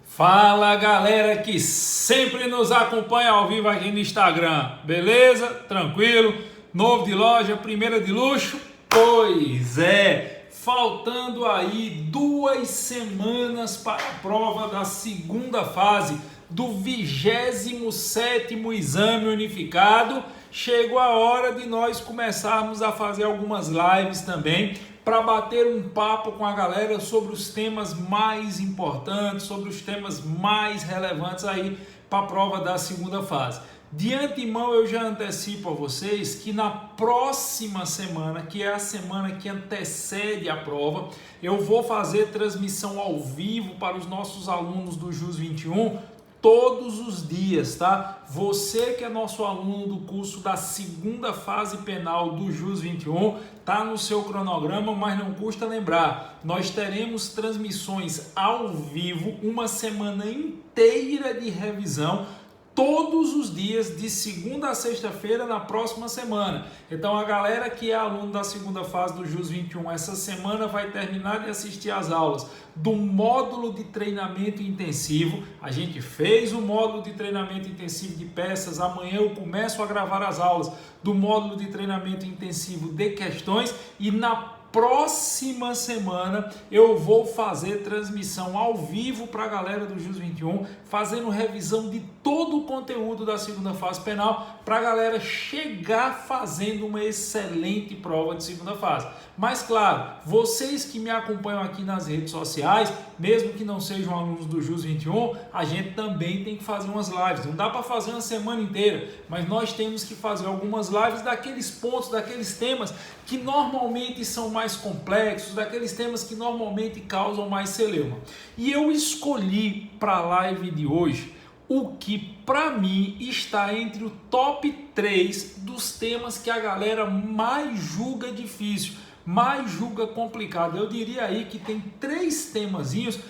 Fala galera que sempre nos acompanha ao vivo aqui no Instagram, beleza? Tranquilo? Novo de loja, primeira de luxo? Pois é, faltando aí 2 semanas para a prova da segunda fase do 27º Exame Unificado, chegou a hora de nós começarmos a fazer algumas lives também, para bater um papo com a galera sobre os temas mais importantes, sobre os temas mais relevantes aí para a prova da segunda fase. De antemão eu já antecipo a vocês que na próxima semana, que é a semana que antecede a prova, eu vou fazer transmissão ao vivo para os nossos alunos do JUS 21 todos os dias, tá? Você que é nosso aluno do curso da segunda fase penal do JUS 21, tá no seu cronograma, mas não custa lembrar, nós teremos transmissões ao vivo, uma semana inteira de revisão, todos os dias, de segunda a sexta-feira, na próxima semana. Então, a galera que é aluno da segunda fase do JUS 21, essa semana vai terminar de assistir às aulas do módulo de treinamento intensivo. A gente fez o módulo de treinamento intensivo de peças. Amanhã eu começo a gravar as aulas do módulo de treinamento intensivo de questões e na próxima semana eu vou fazer transmissão ao vivo para a galera do JUS 21, fazendo revisão de todo o conteúdo da segunda fase penal, para a galera chegar fazendo uma excelente prova de segunda fase. Mas claro, vocês que me acompanham aqui nas redes sociais, mesmo que não sejam alunos do JUS 21, a gente também tem que fazer umas lives. Não dá para fazer uma semana inteira, mas nós temos que fazer algumas lives daqueles pontos, daqueles temas que normalmente são mais complexos, daqueles temas que normalmente causam mais celeuma. E eu escolhi para a live de hoje o que para mim está entre o top 3 dos temas que a galera mais julga difícil, mais julga complicado. Eu diria aí que tem 3 temazinhos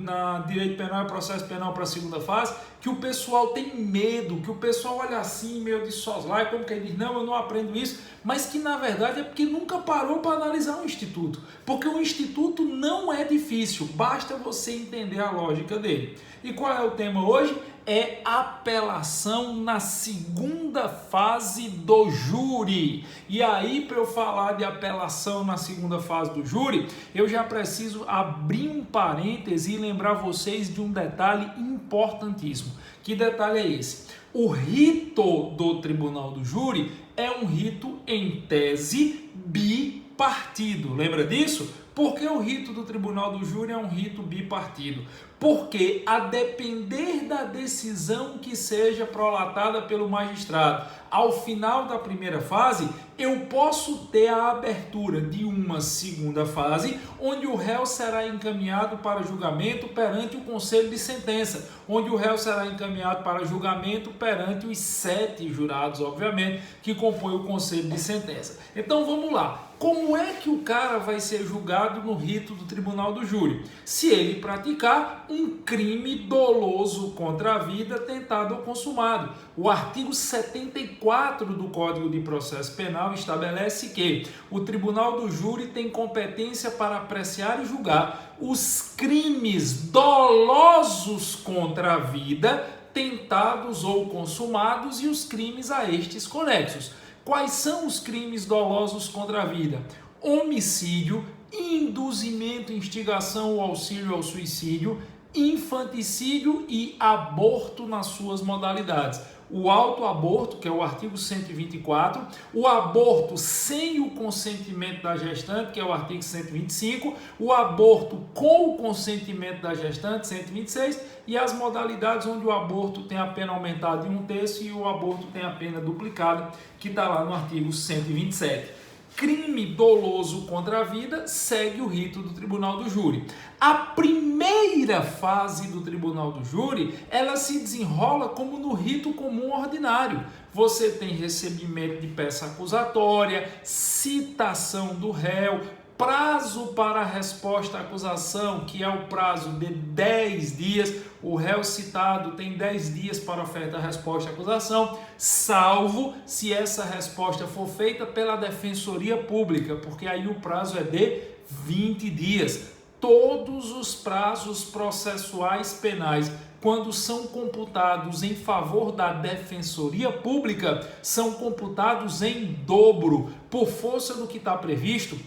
na direito penal e processo penal para a segunda fase, que o pessoal tem medo, que o pessoal olha assim, meio de soslaio, como que ele diz, não, eu não aprendo isso, mas que na verdade é porque nunca parou para analisar o instituto, porque o instituto não é difícil, basta você entender a lógica dele. E qual é o tema hoje? É apelação na segunda fase do júri. E aí, para eu falar de apelação na segunda fase do júri, eu já preciso abrir um parêntese e lembrar vocês de um detalhe importantíssimo. Que detalhe é esse? O rito do tribunal do júri é um rito, em tese, bipartido. Lembra disso? Por que o rito do tribunal do júri é um rito bipartido? Porque, a depender da decisão que seja prolatada pelo magistrado, ao final da primeira fase, eu posso ter a abertura de uma segunda fase, onde o réu será encaminhado para julgamento perante o conselho de sentença, onde o réu será encaminhado para julgamento perante os 7 jurados, obviamente, que compõem o conselho de sentença. Então vamos lá. Como é que o cara vai ser julgado no rito do tribunal do júri? Se ele praticar um crime doloso contra a vida tentado ou consumado. O artigo 74 do Código de Processo Penal estabelece que o tribunal do júri tem competência para apreciar e julgar os crimes dolosos contra a vida tentados ou consumados e os crimes a estes conexos. Quais são os crimes dolosos contra a vida? Homicídio, induzimento, instigação ou auxílio ao suicídio, infanticídio e aborto nas suas modalidades. O autoaborto, que é o artigo 124, o aborto sem o consentimento da gestante, que é o artigo 125, o aborto com o consentimento da gestante, 126, e as modalidades onde o aborto tem a pena aumentada em 1/3 e o aborto tem a pena duplicada, que está lá no artigo 127. Crime doloso contra a vida segue o rito do tribunal do júri. A primeira fase do tribunal do júri, ela se desenrola como no rito comum ordinário. Você tem recebimento de peça acusatória, citação do réu, prazo para a resposta à acusação, que é o prazo de 10 dias, o réu citado tem 10 dias para oferta da resposta à acusação, salvo se essa resposta for feita pela Defensoria Pública, porque aí o prazo é de 20 dias. todos os prazos processuais penais, quando são computados em favor da Defensoria Pública, são computados em dobro, por força do que está previsto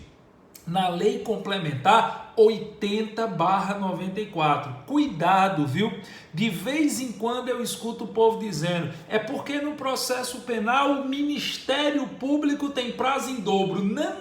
na Lei Complementar 80/94. Cuidado, viu? De vez em quando eu escuto o povo dizendo, é porque no processo penal o Ministério Público tem prazo em dobro. Não.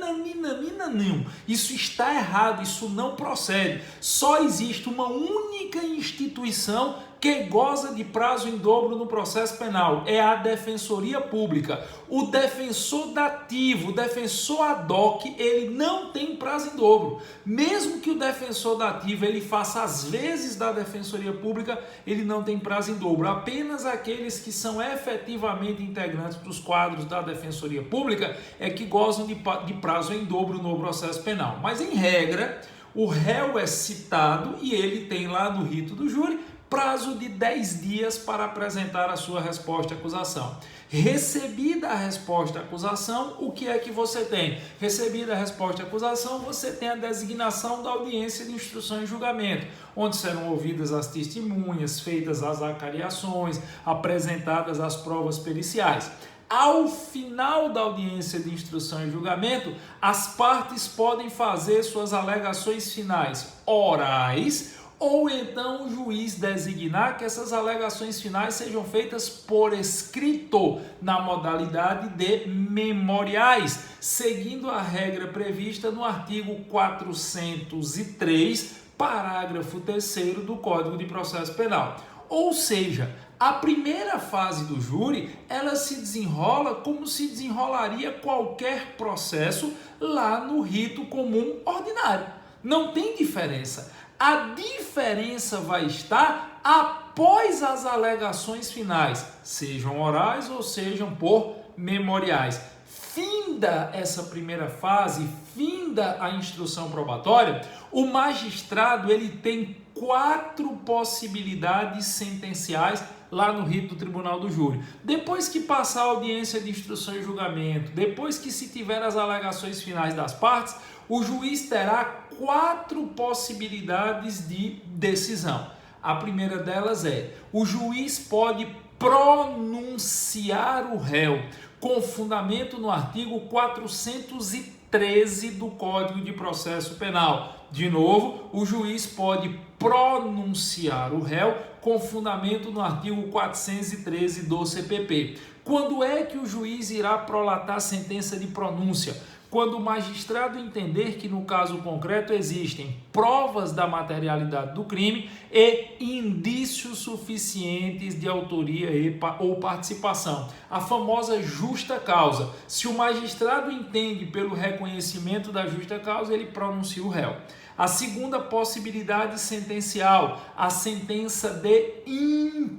Isso está errado, isso não procede. Só existe uma única instituição que goza de prazo em dobro no processo penal, é a Defensoria Pública. O defensor dativo, o defensor ad hoc, ele não tem prazo em dobro. Mesmo que o defensor dativo ele faça as vezes da Defensoria Pública, ele não tem prazo em dobro. Apenas aqueles que são efetivamente integrantes dos quadros da Defensoria Pública é que gozam de prazo em dobro no processo penal. Mas, em regra, o réu é citado e ele tem lá no rito do júri prazo de 10 dias para apresentar a sua resposta à acusação. Recebida a resposta à acusação, o que é que você tem? Recebida a resposta à acusação, você tem a designação da audiência de instrução e julgamento, onde serão ouvidas as testemunhas, feitas as acariações, apresentadas as provas periciais. Ao final da audiência de instrução e julgamento, as partes podem fazer suas alegações finais orais, ou então o juiz designar que essas alegações finais sejam feitas por escrito, na modalidade de memoriais, seguindo a regra prevista no artigo 403, parágrafo 3º do Código de Processo Penal. Ou seja, a primeira fase do júri, ela se desenrola como se desenrolaria qualquer processo lá no rito comum ordinário. Não tem diferença. A diferença vai estar após as alegações finais, sejam orais ou sejam por memoriais. Finda essa primeira fase, finda a instrução probatória, o magistrado ele tem 4 possibilidades sentenciais lá no rito do Tribunal do Júri. Depois que passar a audiência de instrução e julgamento, depois que se tiver as alegações finais das partes, o juiz terá 4 possibilidades de decisão. A primeira delas é, o juiz pode pronunciar o réu com fundamento no artigo 413 do Código de Processo Penal. De novo, o juiz pode pronunciar o réu com fundamento no artigo 413 do CPP. Quando é que o juiz irá prolatar a sentença de pronúncia? Quando o magistrado entender que no caso concreto existem provas da materialidade do crime e indícios suficientes de autoria ou participação. A famosa justa causa. Se o magistrado entende pelo reconhecimento da justa causa, ele pronuncia o réu. A segunda possibilidade sentencial, a sentença de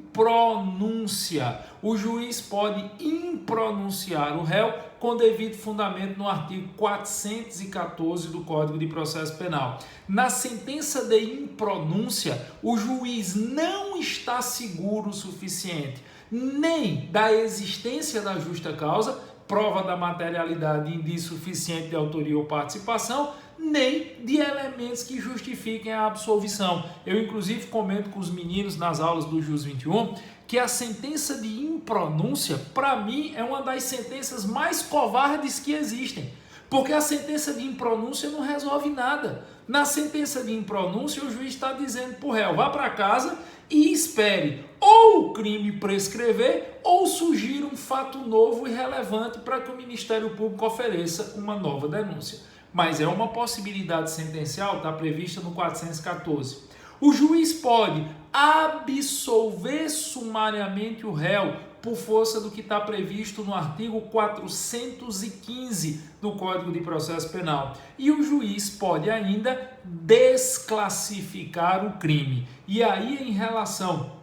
impronúncia. O juiz pode impronunciar o réu com devido fundamento no artigo 414 do Código de Processo Penal. Na sentença de impronúncia, o juiz não está seguro o suficiente nem da existência da justa causa, prova da materialidade e indício suficiente de autoria ou participação, nem de elementos que justifiquem a absolvição. Eu, inclusive, comento com os meninos nas aulas do Jus 21 que a sentença de impronúncia, para mim, é uma das sentenças mais covardes que existem. Porque a sentença de impronúncia não resolve nada. Na sentença de impronúncia, o juiz está dizendo para o réu, vá para casa e espere ou o crime prescrever ou surgir um fato novo e relevante para que o Ministério Público ofereça uma nova denúncia. Mas é uma possibilidade sentencial, está prevista no 414. O juiz pode absolver sumariamente o réu por força do que está previsto no artigo 415 do Código de Processo Penal. E o juiz pode ainda desclassificar o crime. E aí, em relação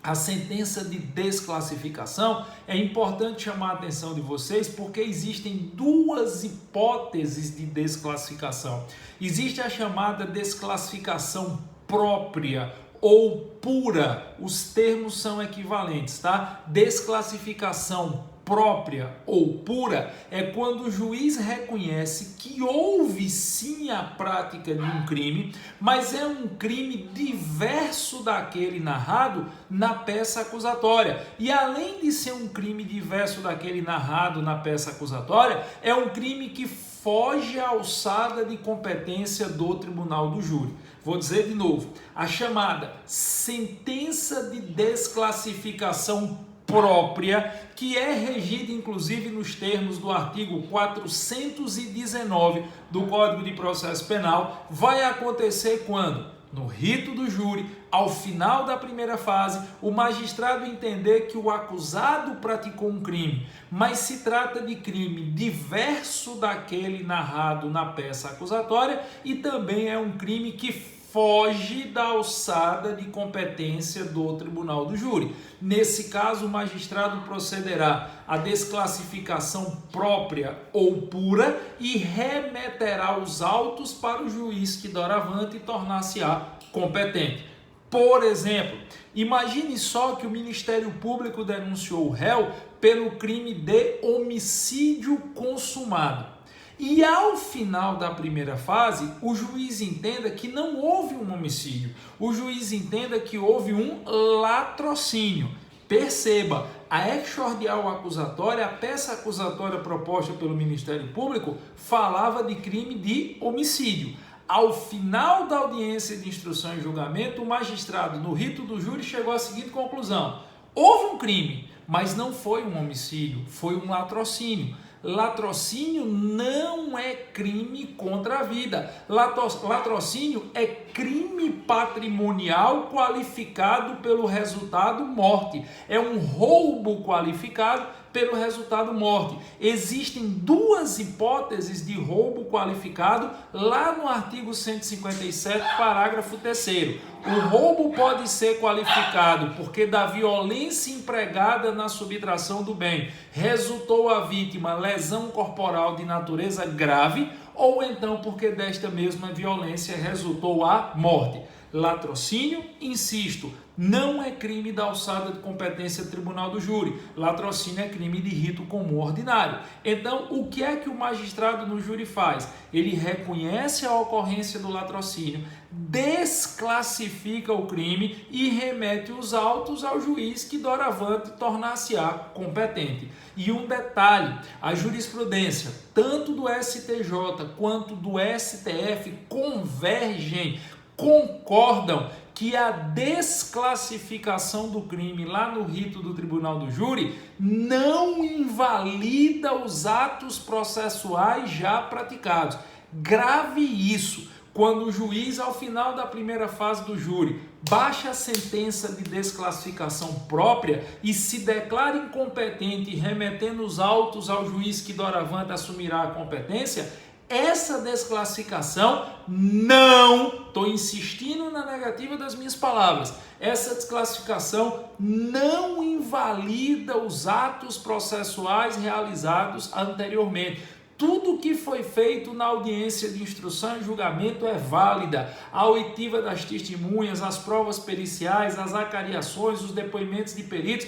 à sentença de desclassificação, é importante chamar a atenção de vocês porque existem 2 hipóteses de desclassificação. Existe a chamada desclassificação própria ou pura, os termos são equivalentes, tá? Desclassificação própria ou pura é quando o juiz reconhece que houve sim a prática de um crime, mas é um crime diverso daquele narrado na peça acusatória. E além de ser um crime diverso daquele narrado na peça acusatória, é um crime que foge à alçada de competência do tribunal do júri. Vou dizer de novo, a chamada sentença de desclassificação própria, que é regida inclusive nos termos do artigo 419 do Código de Processo Penal, vai acontecer quando, no rito do júri, ao final da primeira fase, o magistrado entender que o acusado praticou um crime, mas se trata de crime diverso daquele narrado na peça acusatória e também é um crime que foge da alçada de competência do tribunal do júri. Nesse caso, o magistrado procederá à desclassificação própria ou pura e remeterá os autos para o juiz que doravante tornar-se-á competente. Por exemplo, imagine só que o Ministério Público denunciou o réu pelo crime de homicídio consumado. E ao final da primeira fase, o juiz entenda que não houve um homicídio, o juiz entenda que houve um latrocínio. Perceba, a exordial acusatória, a peça acusatória proposta pelo Ministério Público, falava de crime de homicídio. Ao final da audiência de instrução e julgamento, o magistrado, no rito do júri, chegou à seguinte conclusão: houve um crime, mas não foi um homicídio, foi um latrocínio. Latrocínio não é crime contra a vida. Latrocínio é crime patrimonial qualificado pelo resultado morte. É um roubo qualificado pelo resultado morte. Existem duas hipóteses de roubo qualificado lá no artigo 157, parágrafo 3º. O roubo pode ser qualificado porque da violência empregada na subtração do bem resultou a vítima lesão corporal de natureza grave, ou então porque desta mesma violência resultou a morte. Latrocínio, insisto, não é crime da alçada de competência do tribunal do júri. Latrocínio é crime de rito comum ordinário. Então, o que é que o magistrado no júri faz? Ele reconhece a ocorrência do latrocínio, desclassifica o crime e remete os autos ao juiz que doravante tornar-se-á competente. E um detalhe, a jurisprudência, tanto do STJ quanto do STF, convergem, concordam que a desclassificação do crime lá no rito do tribunal do júri não invalida os atos processuais já praticados. Grave isso. Quando o juiz, ao final da primeira fase do júri, baixa a sentença de desclassificação própria e se declara incompetente, remetendo os autos ao juiz que doravante assumirá a competência, essa desclassificação não, estou insistindo na negativa das minhas palavras, essa desclassificação não invalida os atos processuais realizados anteriormente. Tudo que foi feito na audiência de instrução e julgamento é válida. A oitiva das testemunhas, as provas periciais, as acariações, os depoimentos de peritos,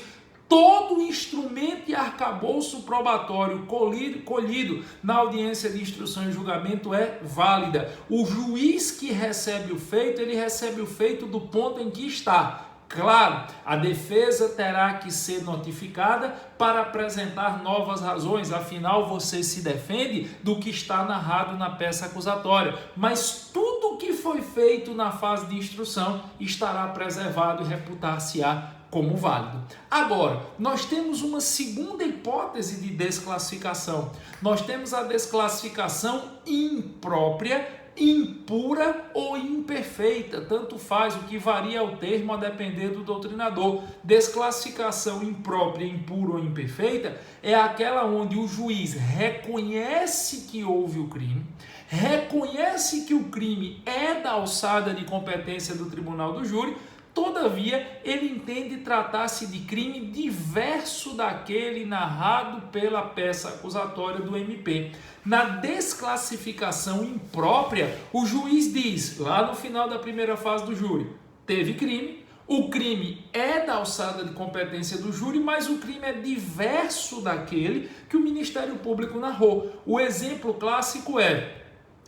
todo instrumento e arcabouço probatório colhido na audiência de instrução e julgamento é válida. O juiz que recebe o feito, ele recebe o feito do ponto em que está. Claro, a defesa terá que ser notificada para apresentar novas razões, afinal você se defende do que está narrado na peça acusatória, mas tudo que foi feito na fase de instrução estará preservado e reputar-se-á como válido. Agora, nós temos uma segunda hipótese de desclassificação. Nós temos a desclassificação imprópria, impura ou imperfeita, tanto faz, o que varia o termo a depender do doutrinador. Desclassificação imprópria, impura ou imperfeita é aquela onde o juiz reconhece que houve o crime, reconhece que o crime é da alçada de competência do tribunal do júri, todavia, ele entende tratar-se de crime diverso daquele narrado pela peça acusatória do MP. Na desclassificação imprópria, o juiz diz, lá no final da primeira fase do júri, teve crime, O crime é da alçada de competência do júri, mas o crime é diverso daquele que o Ministério Público narrou. O exemplo clássico é: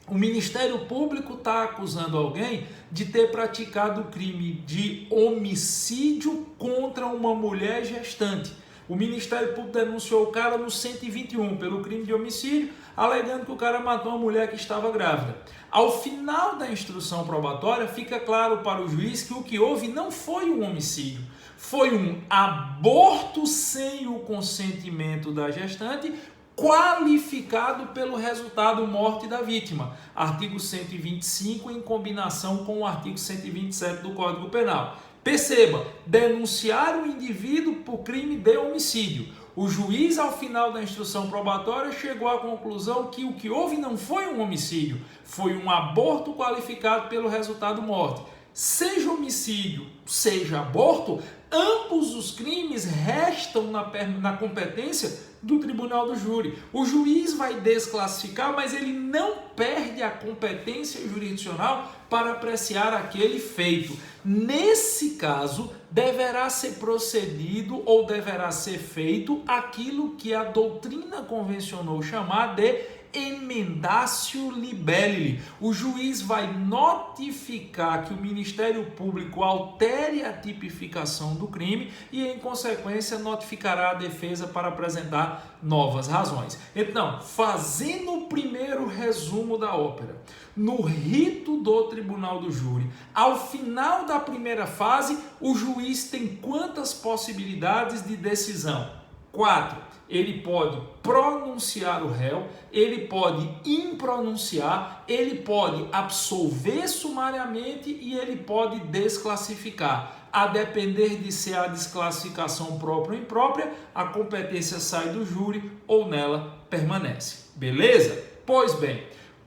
o Ministério Público está acusando alguém de ter praticado o crime de homicídio contra uma mulher gestante. O Ministério Público denunciou o cara no 121 pelo crime de homicídio, alegando que o cara matou uma mulher que estava grávida. Ao final da instrução probatória, fica claro para o juiz que o que houve não foi um homicídio, foi um aborto sem o consentimento da gestante, qualificado pelo resultado morte da vítima. Artigo 125 em combinação com o artigo 127 do Código Penal. Perceba, denunciar o indivíduo por crime de homicídio. O juiz, ao final da instrução probatória, chegou à conclusão que o que houve não foi um homicídio, foi um aborto qualificado pelo resultado morte. Seja homicídio, seja aborto, ambos os crimes restam na competência do tribunal do júri. O juiz vai desclassificar, mas ele não perde a competência jurisdicional para apreciar aquele feito. Nesse caso, deverá ser procedido ou deverá ser feito aquilo que a doutrina convencionou chamar de emendatio libelli. O juiz vai notificar que o Ministério Público altere a tipificação do crime e, em consequência, notificará a defesa para apresentar novas razões. Então, fazendo o primeiro resumo da ópera, no rito do tribunal do júri, ao final da primeira fase, o juiz tem quantas possibilidades de decisão? 4. Ele pode pronunciar o réu, ele pode impronunciar, ele pode absolver sumariamente e ele pode desclassificar. A depender de ser a desclassificação própria ou imprópria, a competência sai do júri ou nela permanece. Beleza? Pois bem,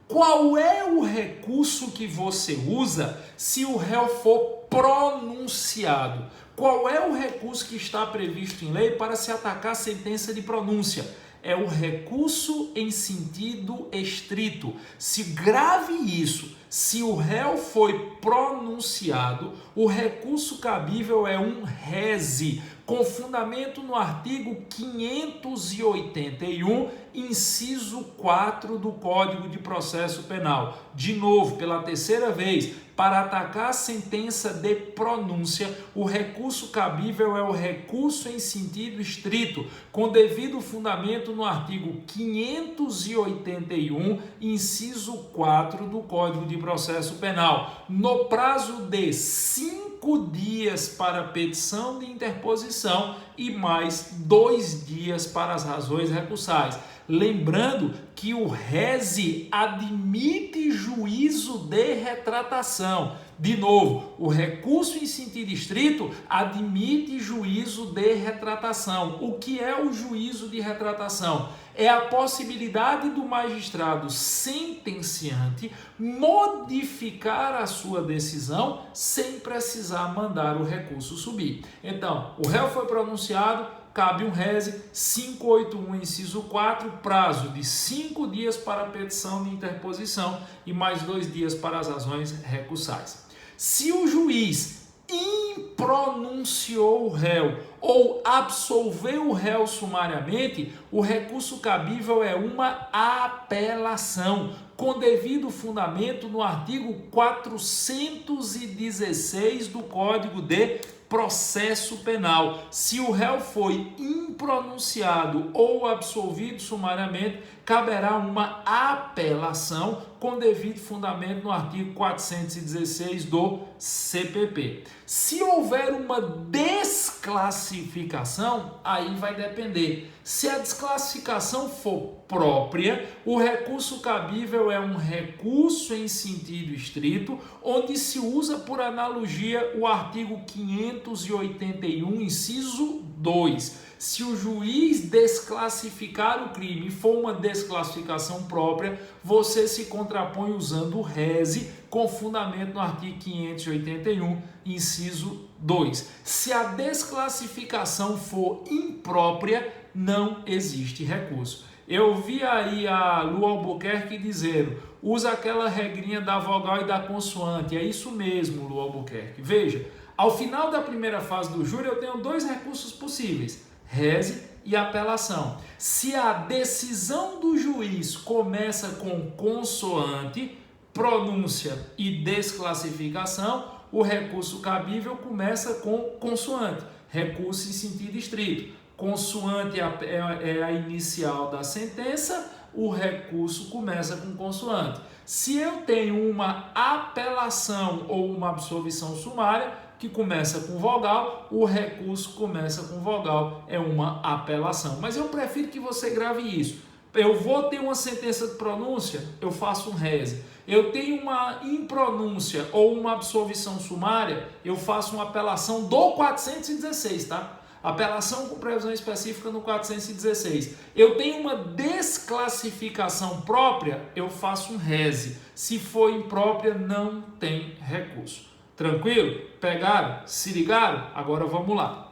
qual é o recurso que você usa se o réu for pronunciado? Qual é o recurso que está previsto em lei para se atacar a sentença de pronúncia? É o recurso em sentido estrito. Se grave isso, se o réu foi pronunciado, o recurso cabível é um rese, com fundamento no artigo 581, inciso 4 do Código de Processo Penal. De novo, pela terceira vez, para atacar a sentença de pronúncia, o recurso cabível é o recurso em sentido estrito, com devido fundamento no artigo 581, inciso 4 do Código de Processo Penal, no prazo de 5 dias para a petição de interposição e mais 2 dias para as razões recursais. Lembrando que o rese admite juízo de retratação. De novo, o recurso em sentido estrito admite juízo de retratação. O que é o juízo de retratação? É a possibilidade do magistrado sentenciante modificar a sua decisão sem precisar mandar o recurso subir. Então, o réu foi pronunciado, cabe um rese, 581, inciso 4, prazo de 5 dias para a petição de interposição e mais 2 dias para as razões recursais. Se o juiz impronunciou o réu ou absolveu o réu sumariamente, o recurso cabível é uma apelação, com devido fundamento no artigo 416 do Código de Processo Penal. Se o réu foi impronunciado ou absolvido sumariamente, caberá uma apelação com devido fundamento no artigo 416 do CPP. Se houver uma desclassificação, aí vai depender. Se a desclassificação for própria, o recurso cabível é um recurso em sentido estrito, onde se usa por analogia o artigo 581, inciso 2. Se o juiz desclassificar o crime e for uma desclassificação própria, você se contrapõe usando o rese com fundamento no artigo 581, inciso 2. Se a desclassificação for imprópria, não existe recurso. Eu vi aí a Lu Albuquerque dizendo, usa aquela regrinha da vogal e da consoante. É isso mesmo, Lu Albuquerque. Veja, Ao final da primeira fase do júri, eu tenho dois recursos possíveis, reze e apelação. Se a decisão do juiz começa com consoante, pronúncia e desclassificação, o recurso cabível começa com consoante, recurso em sentido estrito. Consoante é a inicial da sentença, o recurso começa com consoante. Se eu tenho uma apelação ou uma absolvição sumária, que começa com vogal, o recurso começa com vogal, é uma apelação. Mas eu prefiro que você grave isso. Eu vou ter uma sentença de pronúncia, eu faço um reze. Eu tenho uma impronúncia ou uma absolvição sumária, eu faço uma apelação do 416, tá? Apelação com previsão específica no 416. Eu tenho uma desclassificação própria, eu faço um reze. Se for imprópria, não tem recurso. Tranquilo? Pegaram? Se ligaram? Agora vamos lá.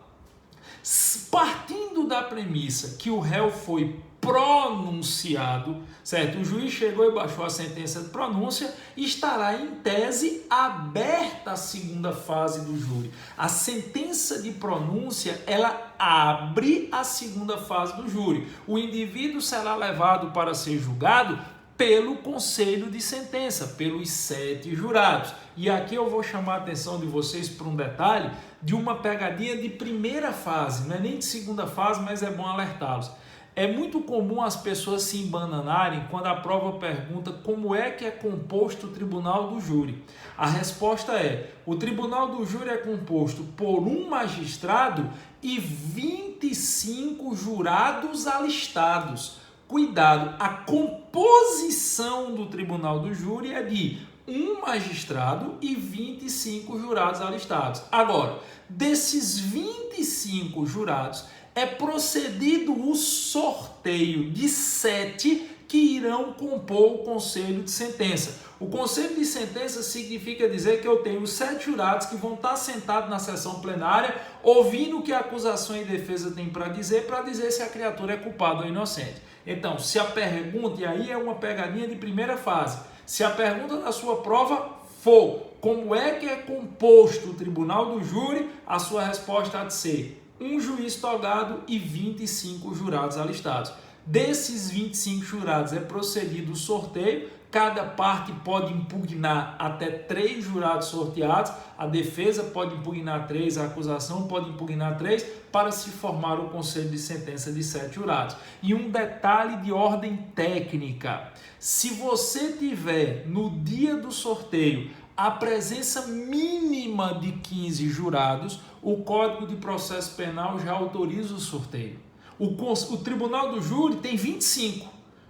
Partindo da premissa que o réu foi pronunciado, certo? O juiz chegou e baixou a sentença de pronúncia, estará em tese aberta a segunda fase do júri. A sentença de pronúncia, ela abre a segunda fase do júri. O indivíduo será levado para ser julgado pelo conselho de sentença, pelos 7 jurados. E aqui eu vou chamar a atenção de vocês para um detalhe de uma pegadinha de primeira fase, não é nem de segunda fase, mas é bom alertá-los. É muito comum as pessoas se embananarem quando a prova pergunta como é que é composto o tribunal do júri. A resposta é: o tribunal do júri é composto por um magistrado e 25 jurados alistados. Cuidado, a composição do tribunal do júri é de um magistrado e 25 jurados alistados. Agora, desses 25 jurados, é procedido o sorteio de 7 que irão compor o conselho de sentença. O conselho de sentença significa dizer que eu tenho 7 jurados que vão estar sentados na sessão plenária, ouvindo o que a acusação e defesa têm para dizer se a criatura é culpada ou inocente. Então, se a pergunta, e aí é uma pegadinha de primeira fase, se a pergunta da sua prova for como é que é composto o tribunal do júri, a sua resposta há de ser um juiz togado e 25 jurados alistados. Desses 25 jurados é procedido o sorteio, cada parte pode impugnar até 3 jurados sorteados, a defesa pode impugnar 3, a acusação pode impugnar 3, para se formar o conselho de sentença de 7 jurados. E um detalhe de ordem técnica: se você tiver no dia do sorteio a presença mínima de 15 jurados, o Código de Processo Penal já autoriza o sorteio. O Tribunal do Júri tem 25.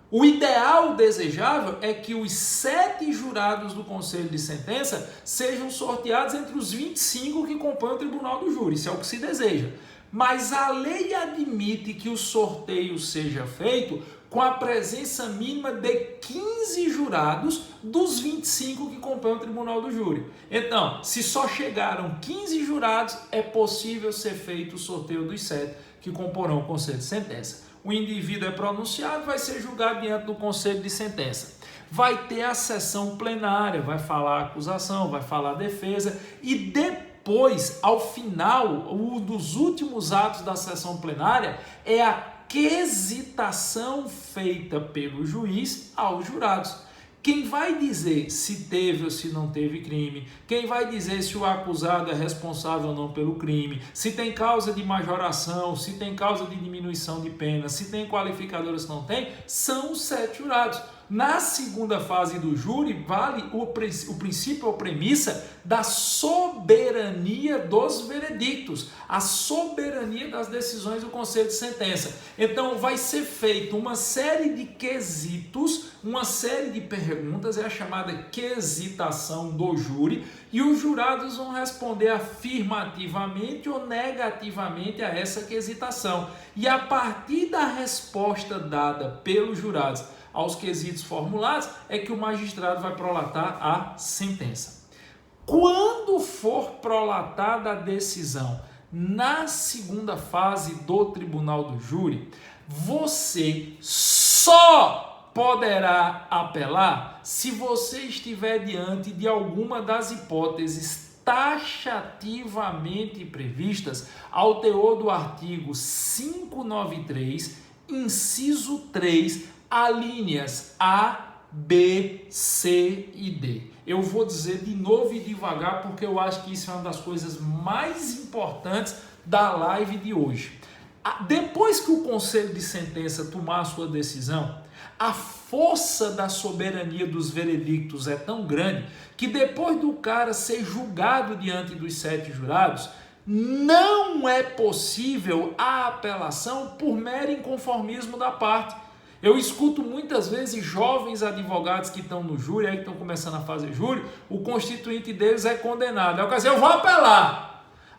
O ideal, o desejável, é que os 7 jurados do Conselho de Sentença sejam sorteados entre os 25 que compõem o Tribunal do Júri. Isso é o que se deseja. Mas a lei admite que o sorteio seja feito com a presença mínima de 15 jurados dos 25 que compõem o Tribunal do Júri. Então, se só chegaram 15 jurados, é possível ser feito o sorteio dos 7 que comporão o Conselho de Sentença. O indivíduo é pronunciado, vai ser julgado diante do Conselho de Sentença. Vai ter a sessão plenária, vai falar a acusação, vai falar a defesa e depois, ao final, um dos últimos atos da sessão plenária é a quesitação feita pelo juiz aos jurados. Quem vai dizer se teve ou se não teve crime, quem vai dizer se o acusado é responsável ou não pelo crime, se tem causa de majoração, se tem causa de diminuição de pena, se tem qualificadora ou se não tem, são os 7 jurados. Na segunda fase do júri, vale o princípio ou premissa da soberania dos veredictos, a soberania das decisões do Conselho de Sentença. Então, vai ser feita uma série de quesitos, uma série de perguntas, é a chamada quesitação do júri, e os jurados vão responder afirmativamente ou negativamente a essa quesitação. E a partir da resposta dada pelos jurados aos quesitos formulados, é que o magistrado vai prolatar a sentença. Quando for prolatada a decisão na segunda fase do Tribunal do Júri, você só poderá apelar se você estiver diante de alguma das hipóteses taxativamente previstas ao teor do artigo 593, inciso 3, alíneas A, B, C e D. Eu vou dizer de novo e devagar porque eu acho que isso é uma das coisas mais importantes da live de hoje. Depois que o Conselho de Sentença tomar a sua decisão, a força da soberania dos veredictos é tão grande que depois do cara ser julgado diante dos 7 jurados, não é possível a apelação por mero inconformismo da parte. Eu escuto muitas vezes jovens advogados que estão no júri, aí que estão começando a fazer júri, o constituinte deles é condenado. Aí eu quero dizer, eu vou apelar.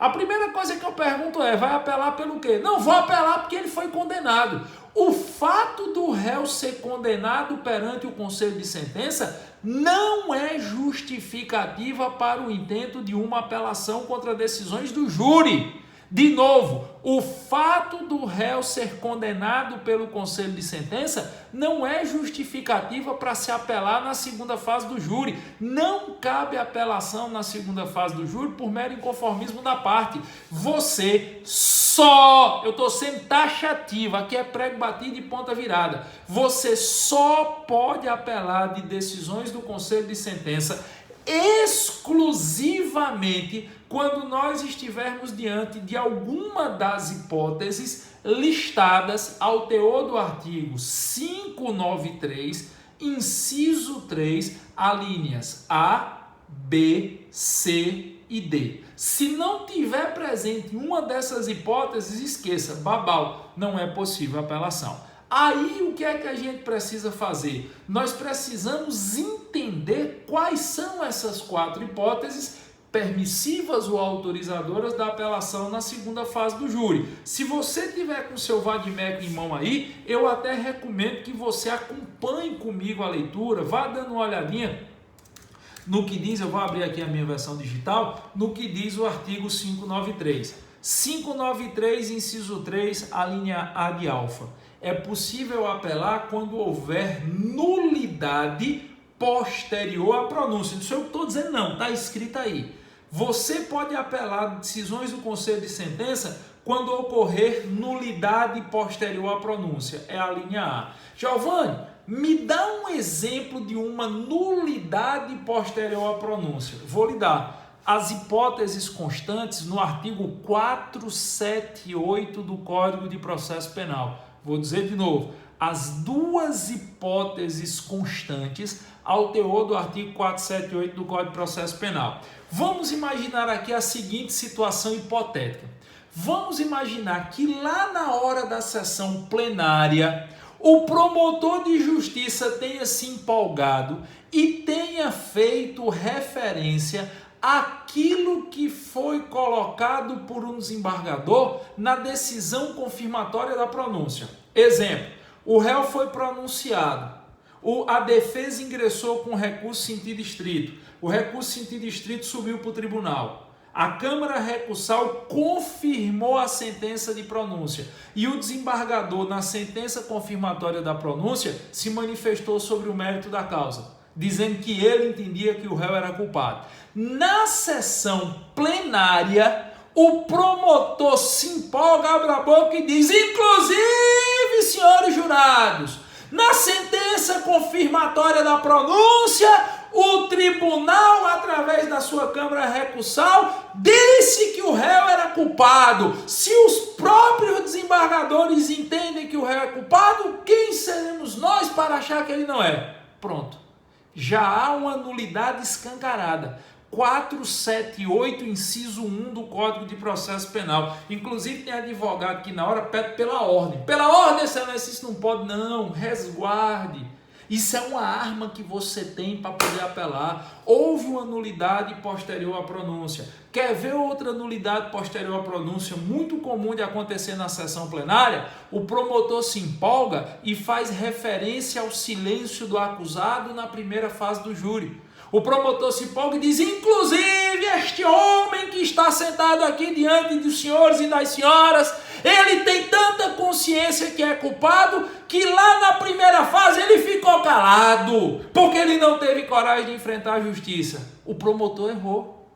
A primeira coisa que eu pergunto é, vai apelar pelo quê? Não, vou apelar porque ele foi condenado. O fato do réu ser condenado perante o Conselho de Sentença não é justificativa para o intento de uma apelação contra decisões do júri. De novo, o fato do réu ser condenado pelo Conselho de Sentença não é justificativa para se apelar na segunda fase do júri. Não cabe apelação na segunda fase do júri por mero inconformismo da parte. Você só, eu estou sendo taxativo, aqui é prego batido e ponta virada. Você só pode apelar de decisões do Conselho de Sentença exclusivamente quando nós estivermos diante de alguma das hipóteses listadas ao teor do artigo 593, inciso 3, alíneas A, B, C e D. Se não tiver presente uma dessas hipóteses, esqueça, babau, não é possível apelação. Aí o que é que a gente precisa fazer? Nós precisamos entender quais são essas 4 hipóteses permissivas ou autorizadoras da apelação na segunda fase do júri. Se você tiver com o seu vade-mecum em mão aí, eu até recomendo que você acompanhe comigo a leitura, vá dando uma olhadinha no que diz, eu vou abrir aqui a minha versão digital, no que diz o artigo 593. 593, inciso 3, a linha A de alfa. É possível apelar quando houver nulidade posterior à pronúncia. Não sei o que estou dizendo, não, está escrito aí. Você pode apelar decisões do Conselho de Sentença quando ocorrer nulidade posterior à pronúncia. É a linha A. Giovanni, me dá um exemplo de uma nulidade posterior à pronúncia. Vou lhe dar. As hipóteses constantes no artigo 478 do Código de Processo Penal. Vou dizer de novo, as 2 hipóteses constantes ao teor do artigo 478 do Código de Processo Penal. Vamos imaginar aqui a seguinte situação hipotética. Vamos imaginar que lá na hora da sessão plenária, o promotor de justiça tenha se empolgado e tenha feito referência àquilo que foi colocado por um desembargador na decisão confirmatória da pronúncia. Exemplo, o réu foi pronunciado, a defesa ingressou com recurso sentido estrito, o recurso sentido estrito subiu para o tribunal, a Câmara recursal confirmou a sentença de pronúncia e o desembargador, na sentença confirmatória da pronúncia, se manifestou sobre o mérito da causa, dizendo que ele entendia que o réu era culpado. Na sessão plenária, o promotor se empolga, abre a boca e diz, inclusive, senhores jurados, na sentença confirmatória da pronúncia, o tribunal, através da sua Câmara recursal, disse que o réu era culpado. Se os próprios desembargadores entendem que o réu é culpado, quem seremos nós para achar que ele não é? Pronto. Já há uma nulidade escancarada. 478, inciso 1 do Código de Processo Penal. Inclusive tem advogado que na hora pede pela ordem. Pela ordem, excelência, isso não pode. Não, resguarde. Isso é uma arma que você tem para poder apelar. Houve uma nulidade posterior à pronúncia. Quer ver outra nulidade posterior à pronúncia muito comum de acontecer na sessão plenária? O promotor se empolga e faz referência ao silêncio do acusado na primeira fase do júri. O promotor se empolga e diz, inclusive, este homem que está sentado aqui diante dos senhores e das senhoras, ele tem tanta consciência que é culpado, que lá na primeira fase ele ficou calado, porque ele não teve coragem de enfrentar a justiça. O promotor errou.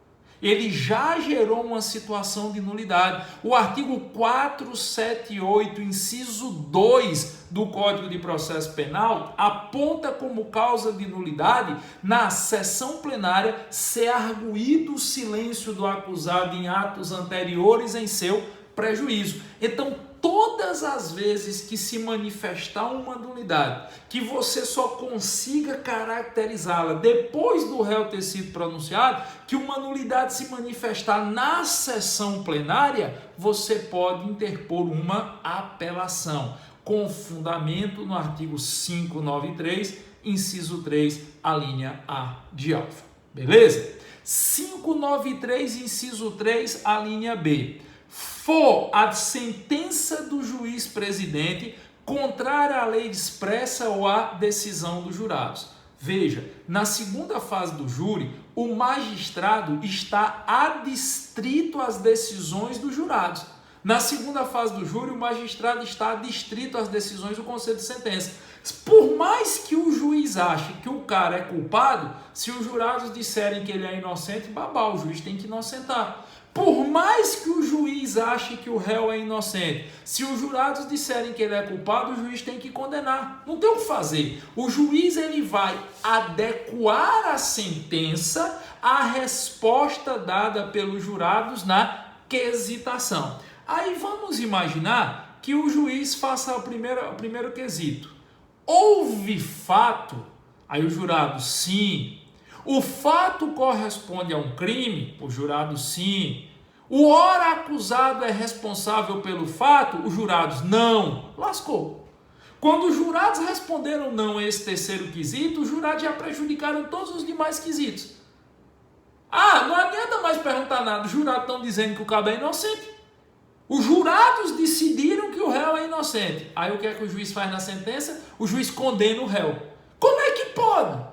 ele já gerou uma situação de nulidade. O artigo 478, inciso 2 do Código de Processo Penal aponta como causa de nulidade, na sessão plenária, ser arguído o silêncio do acusado em atos anteriores em seu prejuízo. Então, todas as vezes que se manifestar uma nulidade, que você só consiga caracterizá-la depois do réu ter sido pronunciado, que uma nulidade se manifestar na sessão plenária, você pode interpor uma apelação, com fundamento no artigo 593, inciso 3, a linha A de alfa. Beleza? 593, inciso 3, a linha B. For a sentença do juiz presidente contrária à lei expressa ou à decisão dos jurados. Veja, na segunda fase do júri, o magistrado está adstrito às decisões dos jurados. Na segunda fase do júri, o magistrado está adstrito às decisões do conselho de sentença. Por mais que o juiz ache que o cara é culpado, se os jurados disserem que ele é inocente, babá, o juiz tem que inocentar. Por mais que o juiz ache que o réu é inocente, se os jurados disserem que ele é culpado, o juiz tem que condenar. Não tem o que fazer. O juiz ele vai adequar a sentença à resposta dada pelos jurados na quesitação. Aí vamos imaginar que o juiz faça o primeiro quesito. Houve fato? Aí o jurado, sim. O fato corresponde a um crime? O jurado, sim. O ora acusado é responsável pelo fato? Os jurados, não. Lascou. Quando os jurados responderam não a esse terceiro quesito, os jurados já prejudicaram todos os demais quesitos. Não adianta mais perguntar nada. Os jurados estão dizendo que o cabo é inocente. Os jurados decidiram que o réu é inocente. Aí o que é que o juiz faz na sentença? O juiz condena o réu. Como é que pode?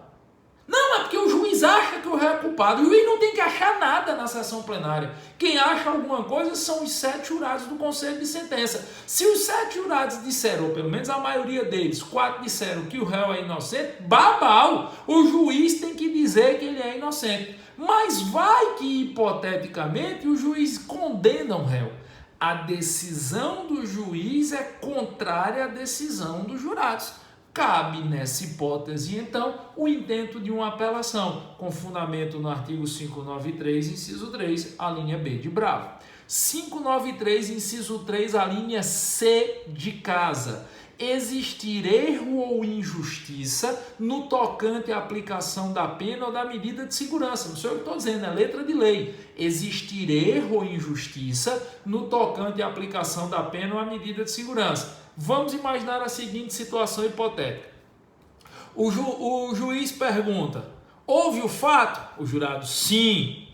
Não, é porque o juiz acha que o réu é culpado. O juiz não tem que achar nada na sessão plenária. Quem acha alguma coisa são os 7 jurados do conselho de sentença. Se os 7 jurados disseram, ou pelo menos a maioria deles, 4 disseram que o réu é inocente, babau, o juiz tem que dizer que ele é inocente. Mas vai que, hipoteticamente, o juiz condena o réu. A decisão do juiz é contrária à decisão dos jurados. Cabe, nessa hipótese, então, o intento de uma apelação, com fundamento no artigo 593, inciso 3, a linha B de Bravo. 593, inciso 3, a linha C de casa. Existir erro ou injustiça no tocante à aplicação da pena ou da medida de segurança. Não sei o que estou dizendo, é letra de lei. Existir erro ou injustiça no tocante à aplicação da pena ou a medida de segurança. Vamos imaginar a seguinte situação hipotética. O juiz pergunta, houve o fato? O jurado, sim.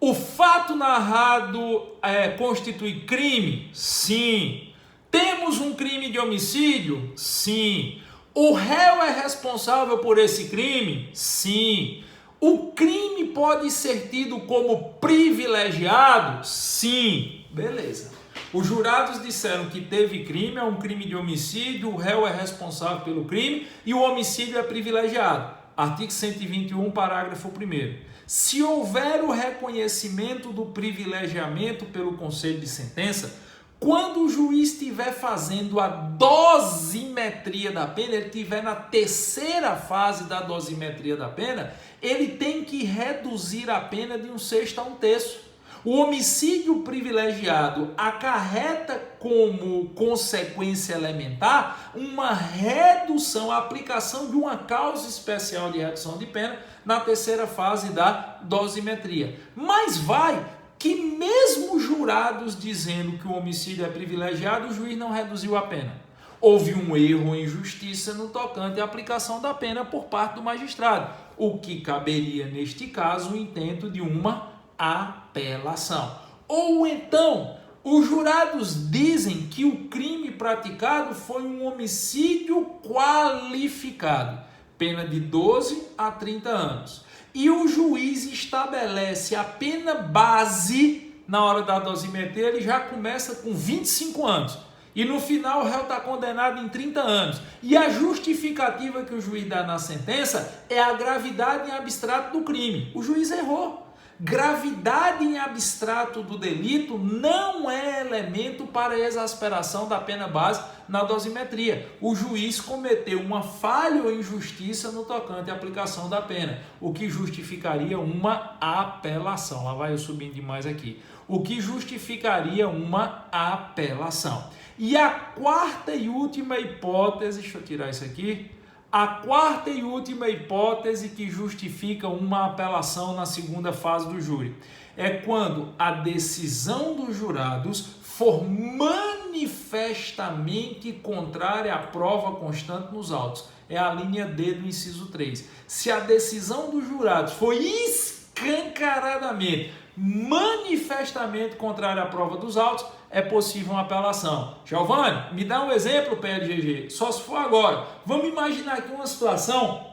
O fato narrado constitui crime? Sim. Temos um crime de homicídio? Sim. O réu é responsável por esse crime? Sim. O crime pode ser tido como privilegiado? Sim. Beleza. Os jurados disseram que teve crime, é um crime de homicídio, o réu é responsável pelo crime e o homicídio é privilegiado. Artigo 121, parágrafo 1º. Se houver o reconhecimento do privilegiamento pelo conselho de sentença, quando o juiz estiver fazendo a dosimetria da pena, ele estiver na terceira fase da dosimetria da pena, ele tem que reduzir a pena de 1/6 a 1/3. O homicídio privilegiado acarreta como consequência elementar uma redução, a aplicação de uma causa especial de redução de pena na terceira fase da dosimetria. Mas vai que mesmo jurados dizendo que o homicídio é privilegiado, o juiz não reduziu a pena. Houve um erro ou injustiça no tocante à aplicação da pena por parte do magistrado, o que caberia, neste caso, o intento de uma apelação. Ou então, os jurados dizem que o crime praticado foi um homicídio qualificado, pena de 12 a 30 anos. E o juiz estabelece a pena base na hora da dosimetria, ele já começa com 25 anos. E no final o réu está condenado em 30 anos. E a justificativa que o juiz dá na sentença é a gravidade em abstrato do crime. O juiz errou. Gravidade em abstrato do delito não é elemento para a exasperação da pena base na dosimetria. O juiz cometeu uma falha ou injustiça no tocante à aplicação da pena, o que justificaria uma apelação. Lá vai eu subindo demais aqui. O que justificaria uma apelação. E a quarta e última hipótese, deixa eu tirar isso aqui. A quarta e última hipótese que justifica uma apelação na segunda fase do júri é quando a decisão dos jurados for manifestamente contrária à prova constante nos autos. É a linha D do inciso 3. Se a decisão dos jurados for escancaradamente, manifestamente contrária à prova dos autos, é possível uma apelação. Giovanni, me dá um exemplo, PLGG, só se for agora. Vamos imaginar aqui uma situação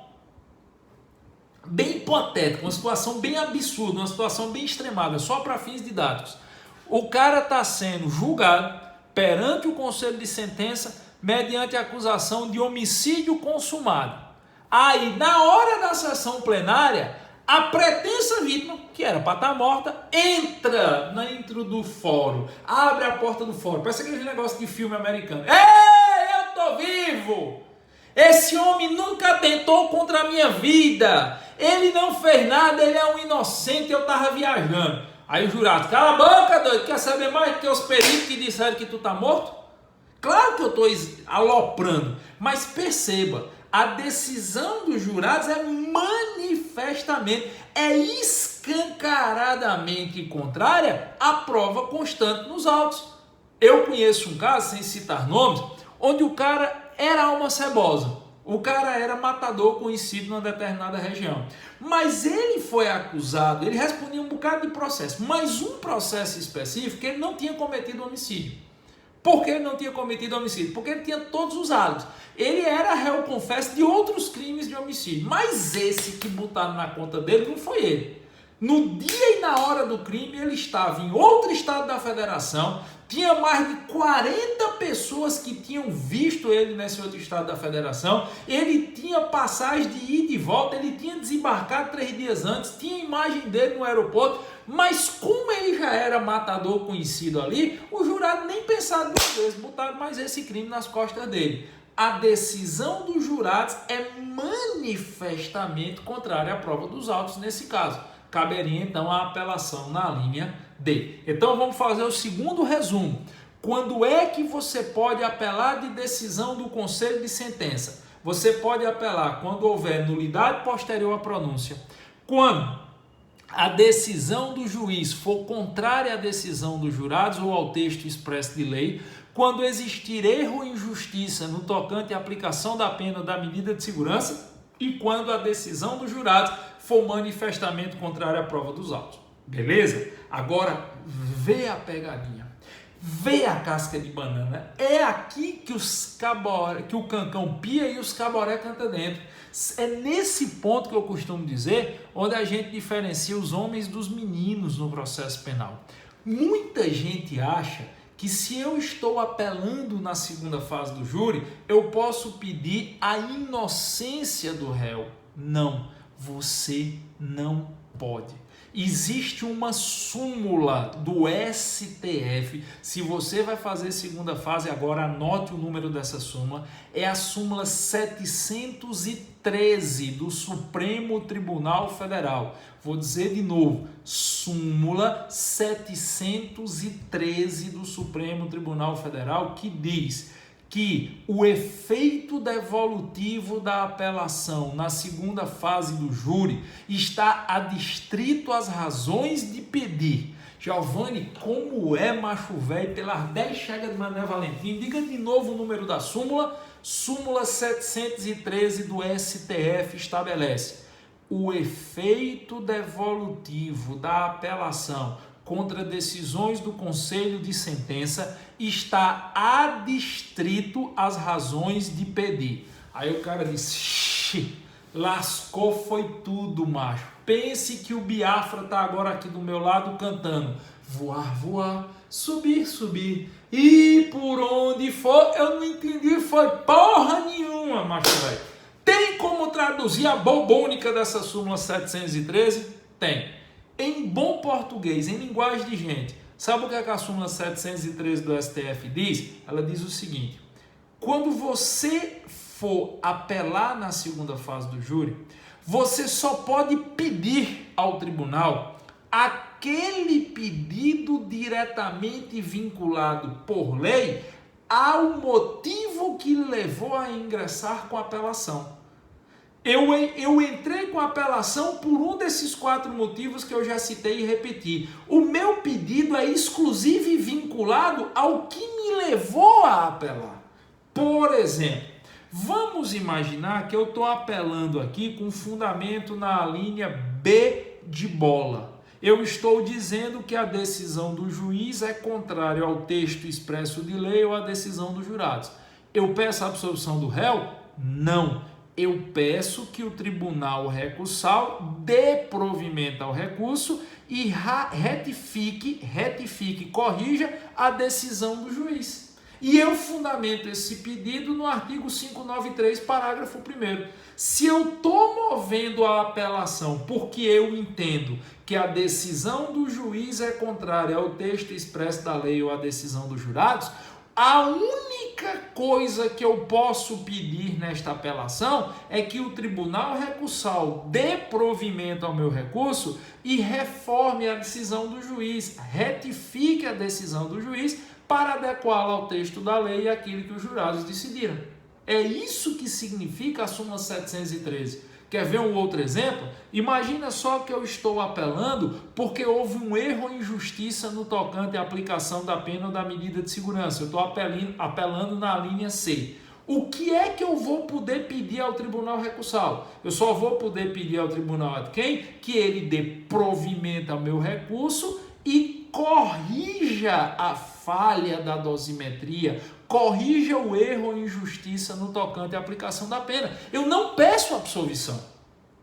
bem hipotética, uma situação bem absurda, uma situação bem extremada, só para fins didáticos. O cara está sendo julgado perante o conselho de sentença mediante a acusação de homicídio consumado. Aí, na hora da sessão plenária, a pretensa vítima, que era para estar morta, entra dentro do fórum, abre a porta do fórum. Parece aquele negócio de filme americano. Ei, eu tô vivo! Esse homem nunca tentou contra a minha vida. Ele não fez nada, ele é um inocente, eu tava viajando. Aí o jurado, cala a boca, doido, quer saber mais que os peritos que disseram que tu tá morto? Claro que eu tô aloprando, mas perceba, a decisão dos jurados é manifestamente, é escancaradamente contrária à prova constante nos autos. Eu conheço um caso, sem citar nomes, onde o cara era alma cebosa. O cara era matador conhecido numa determinada região. Mas ele foi acusado, ele respondia um bocado de processo, mas um processo específico, ele não tinha cometido homicídio. Por que ele não tinha cometido homicídio? Porque ele tinha todos os álibis. Ele era réu confesso de outros crimes de homicídio. Mas esse que botaram na conta dele não foi ele. No dia e na hora do crime, ele estava em outro estado da federação. Tinha mais de 40 pessoas que tinham visto ele nesse outro estado da federação. Ele tinha passagem de ida e de volta. Ele tinha desembarcado 3 dias antes. Tinha imagem dele no aeroporto. Mas como ele já era matador conhecido ali, o jurado nem pensaram 2 vezes. Botaram mais esse crime nas costas dele. A decisão dos jurados é manifestamente contrária à prova dos autos nesse caso. Caberia então a apelação na linha D. Então vamos fazer o segundo resumo. Quando é que você pode apelar de decisão do conselho de sentença? Você pode apelar quando houver nulidade posterior à pronúncia, quando a decisão do juiz for contrária à decisão dos jurados ou ao texto expresso de lei, quando existir erro ou injustiça no tocante à aplicação da pena ou da medida de segurança e quando a decisão dos jurados for manifestamente contrária à prova dos autos. Beleza? Agora, vê a pegadinha. Vê a casca de banana. É aqui que o cancão pia e os caboré canta dentro. É nesse ponto que eu costumo dizer, onde a gente diferencia os homens dos meninos no processo penal. Muita gente acha que se eu estou apelando na segunda fase do júri, eu posso pedir a inocência do réu. Não, você não pode. Existe uma súmula do STF. Se você vai fazer segunda fase agora, anote o número dessa súmula. É a súmula 713 do Supremo Tribunal Federal. Vou dizer de novo, súmula 713 do Supremo Tribunal Federal, que diz que o efeito devolutivo da apelação na segunda fase do júri está adstrito às razões de pedir. Giovanni, como é macho velho, pelas 10 chagas de Mané Valentim, diga de novo o número da súmula. Súmula 713 do STF estabelece: o efeito devolutivo da apelação contra decisões do Conselho de Sentença está adstrito às razões de pedir. Aí o cara disse, lascou foi tudo, macho. Pense que o Biafra está agora aqui do meu lado cantando: voar, voar, subir, subir, e por onde for. Eu não entendi, foi porra nenhuma, macho velho. Tem como traduzir a bobônica dessa súmula 713? Tem. Em bom português, em linguagem de gente, sabe o que a súmula 713 do STF diz? Ela diz o seguinte: quando você for apelar na segunda fase do júri, você só pode pedir ao tribunal aquele pedido diretamente vinculado por lei ao motivo que lhe levou a ingressar com apelação. Eu entrei com apelação por um desses 4 motivos que eu já citei e repeti. O meu pedido é exclusivo e vinculado ao que me levou a apelar. Por exemplo, vamos imaginar que eu estou apelando aqui com fundamento na linha B de bola. Eu estou dizendo que a decisão do juiz é contrária ao texto expresso de lei ou à decisão dos jurados. Eu peço a absolvição do réu? Não. Eu peço que o tribunal recursal dê provimento ao recurso e retifique, corrija a decisão do juiz. E eu fundamento esse pedido no artigo 593, parágrafo 1º. Se eu estou movendo a apelação porque eu entendo que a decisão do juiz é contrária ao texto expresso da lei ou à decisão dos jurados, a única coisa que eu posso pedir nesta apelação é que o tribunal recursal dê provimento ao meu recurso e reforme a decisão do juiz, retifique a decisão do juiz para adequá-la ao texto da lei e àquilo que os jurados decidiram. É isso que significa a súmula 713. Quer ver um outro exemplo? Imagina só que eu estou apelando porque houve um erro ou injustiça no tocante à aplicação da pena ou da medida de segurança. Eu estou apelando na linha C. O que é que eu vou poder pedir ao tribunal recursal? Eu só vou poder pedir ao tribunal de quem? Que ele dê provimento ao meu recurso e corrija a falha da dosimetria, corrija o erro ou injustiça no tocante à aplicação da pena. Eu não peço absolvição.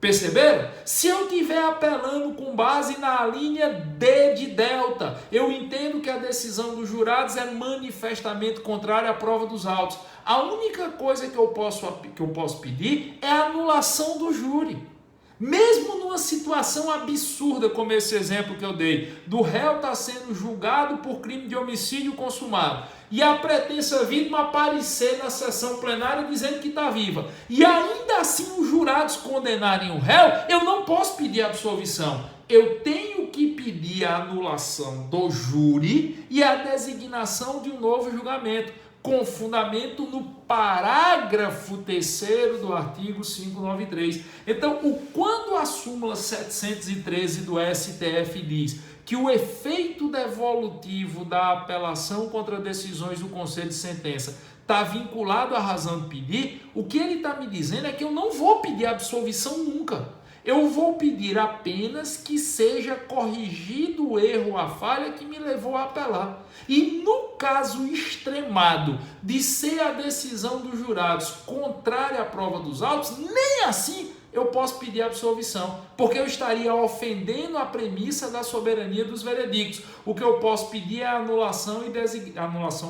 Perceberam? Se eu estiver apelando com base na linha D de delta, eu entendo que a decisão dos jurados é manifestamente contrária à prova dos autos. A única coisa que eu posso pedir é a anulação do júri. Mesmo numa situação absurda como esse exemplo que eu dei, do réu estar sendo julgado por crime de homicídio consumado e a pretensa vítima aparecer na sessão plenária dizendo que está viva e ainda assim os jurados condenarem o réu, eu não posso pedir absolvição. Eu tenho que pedir a anulação do júri e a designação de um novo julgamento, com fundamento no parágrafo 3º do artigo 593. Então, quando a súmula 713 do STF diz que o efeito devolutivo da apelação contra decisões do Conselho de Sentença está vinculado à razão de pedir, o que ele está me dizendo é que eu não vou pedir absolvição nunca. Eu vou pedir apenas que seja corrigido o erro ou a falha que me levou a apelar. E no caso extremado de ser a decisão dos jurados contrária à prova dos autos, nem assim eu posso pedir absolvição, porque eu estaria ofendendo a premissa da soberania dos veredictos. O que eu posso pedir é a anulação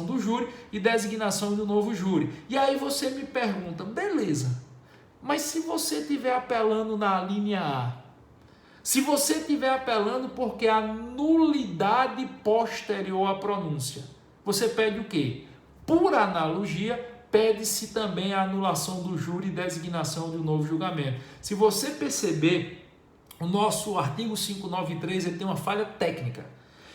do júri e designação de um novo júri. E aí você me pergunta, beleza, mas se você estiver apelando na linha A, se você estiver apelando porque a nulidade posterior à pronúncia, você pede o quê? Por analogia, pede-se também a anulação do júri e designação de um novo julgamento. Se você perceber, o nosso artigo 593 ele tem uma falha técnica.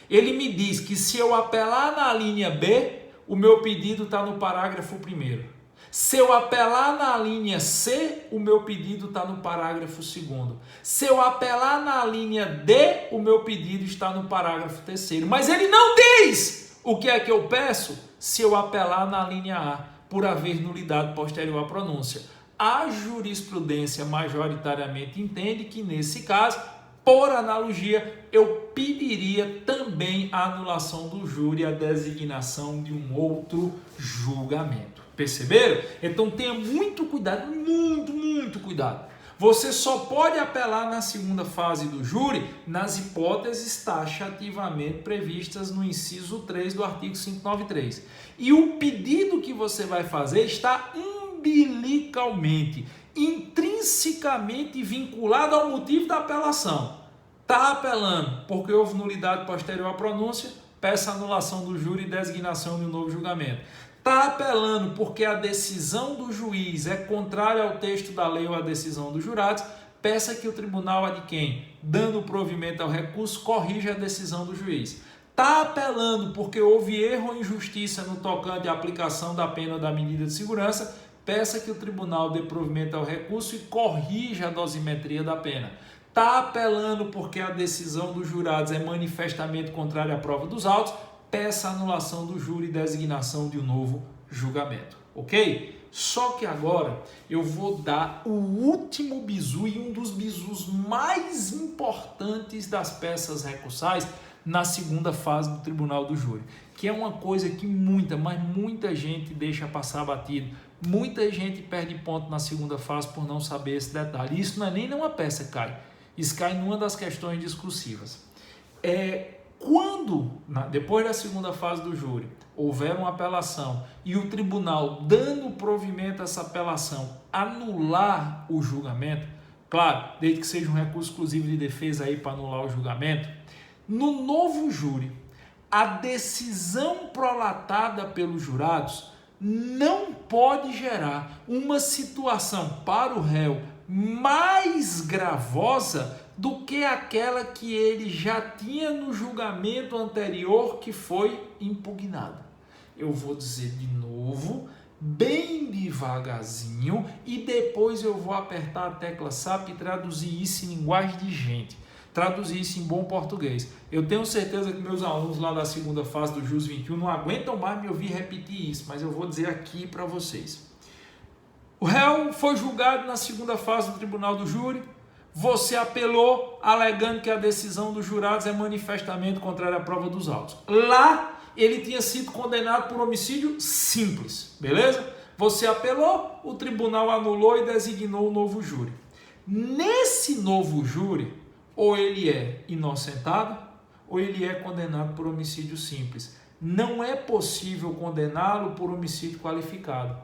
Ele me diz que se eu apelar na linha B, o meu pedido está no parágrafo 1º. Se eu apelar na linha C, o meu pedido está no parágrafo 2º. Se eu apelar na linha D, o meu pedido está no parágrafo 3º. Mas ele não diz o que é que eu peço se eu apelar na linha A, por haver nulidade posterior à pronúncia. A jurisprudência majoritariamente entende que, nesse caso, por analogia, eu pediria também a anulação do júri e a designação de um outro julgamento. Perceberam? Então tenha muito cuidado, muito cuidado. Você só pode apelar na segunda fase do júri nas hipóteses taxativamente previstas no inciso 3 do artigo 593. E o pedido que você vai fazer está umbilicalmente, intrinsecamente vinculado ao motivo da apelação. Está apelando porque houve nulidade posterior à pronúncia, peça anulação do júri e designação de um novo julgamento. Está apelando porque a decisão do juiz é contrária ao texto da lei ou à decisão dos jurados, peça que o tribunal adquém, dando provimento ao recurso, corrija a decisão do juiz. Está apelando porque houve erro ou injustiça no tocante à aplicação da pena ou da medida de segurança, peça que o tribunal dê provimento ao recurso e corrija a dosimetria da pena. Está apelando porque a decisão dos jurados é manifestamente contrária à prova dos autos, peça anulação do júri e designação de um novo julgamento, ok? Só que agora eu vou dar o último bizu e um dos bizus mais importantes das peças recursais na segunda fase do tribunal do júri, que é uma coisa que muita gente deixa passar batido, muita gente perde ponto na segunda fase por não saber esse detalhe. Isso não é nem numa peça que cai, isso cai numa das questões discursivas. Quando, depois da segunda fase do júri, houver uma apelação e o tribunal, dando provimento a essa apelação, anular o julgamento, claro, desde que seja um recurso exclusivo de defesa aí para anular o julgamento, no novo júri, a decisão prolatada pelos jurados não pode gerar uma situação para o réu mais gravosa do que aquela que ele já tinha no julgamento anterior que foi impugnado. Eu vou dizer de novo, bem devagarzinho, e depois eu vou apertar a tecla SAP e traduzir isso em linguagem de gente, traduzir isso em bom português. Eu tenho certeza que meus alunos lá da segunda fase do JUS 21 não aguentam mais me ouvir repetir isso, mas eu vou dizer aqui para vocês. O réu foi julgado na segunda fase do tribunal do júri, você apelou alegando que a decisão dos jurados é manifestamente contrária à prova dos autos. Lá ele tinha sido condenado por homicídio simples, beleza? Você apelou, o tribunal anulou e designou um novo júri. Nesse novo júri, ou ele é inocentado, ou ele é condenado por homicídio simples. Não é possível condená-lo por homicídio qualificado.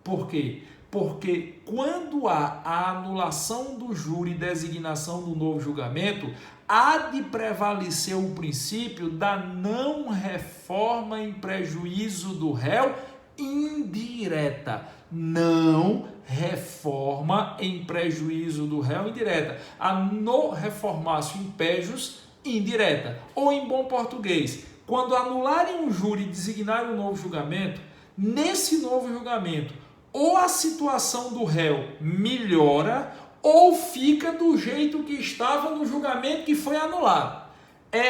Por quê? Porque quando há a anulação do júri e designação do novo julgamento, há de prevalecer o princípio da não reforma em prejuízo do réu indireta. Não reforma em prejuízo do réu indireta. A no reformatio impejus indireta. Ou em bom português, quando anularem um júri e designarem um novo julgamento, nesse novo julgamento, ou a situação do réu melhora, ou fica do jeito que estava no julgamento que foi anulado.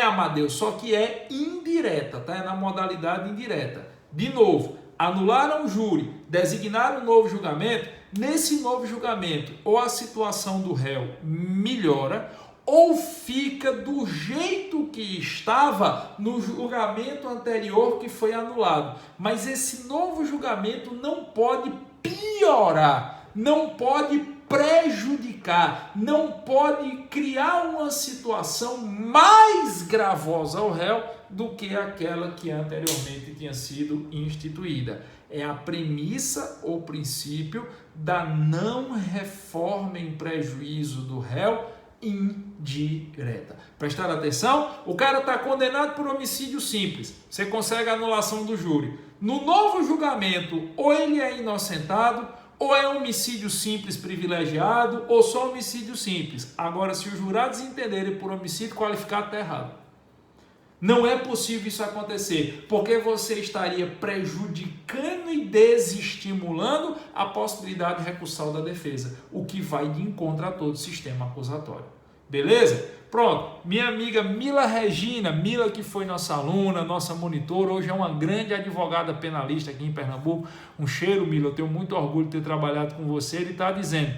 Amadeus, só que é indireta, tá? É na modalidade indireta. De novo, anularam o júri, designaram um novo julgamento, nesse novo julgamento, ou a situação do réu melhora, ou fica do jeito que estava no julgamento anterior que foi anulado. Mas esse novo julgamento não pode piorar, não pode prejudicar, não pode criar uma situação mais gravosa ao réu do que aquela que anteriormente tinha sido instituída. É a premissa ou princípio da não reforma em prejuízo do réu indireta. Prestaram atenção? O cara está condenado por homicídio simples. Você consegue a anulação do júri. No novo julgamento, ou ele é inocentado, ou é homicídio simples privilegiado, ou só homicídio simples. Agora, se os jurados entenderem por homicídio qualificado, está errado. Não é possível isso acontecer, porque você estaria prejudicando e desestimulando a possibilidade recursal da defesa, o que vai de encontro a todo o sistema acusatório. Beleza? Pronto. Minha amiga Mila Regina, Mila que foi nossa aluna, nossa monitora, hoje é uma grande advogada penalista aqui em Pernambuco. Um cheiro, Mila, eu tenho muito orgulho de ter trabalhado com você. Ele está dizendo,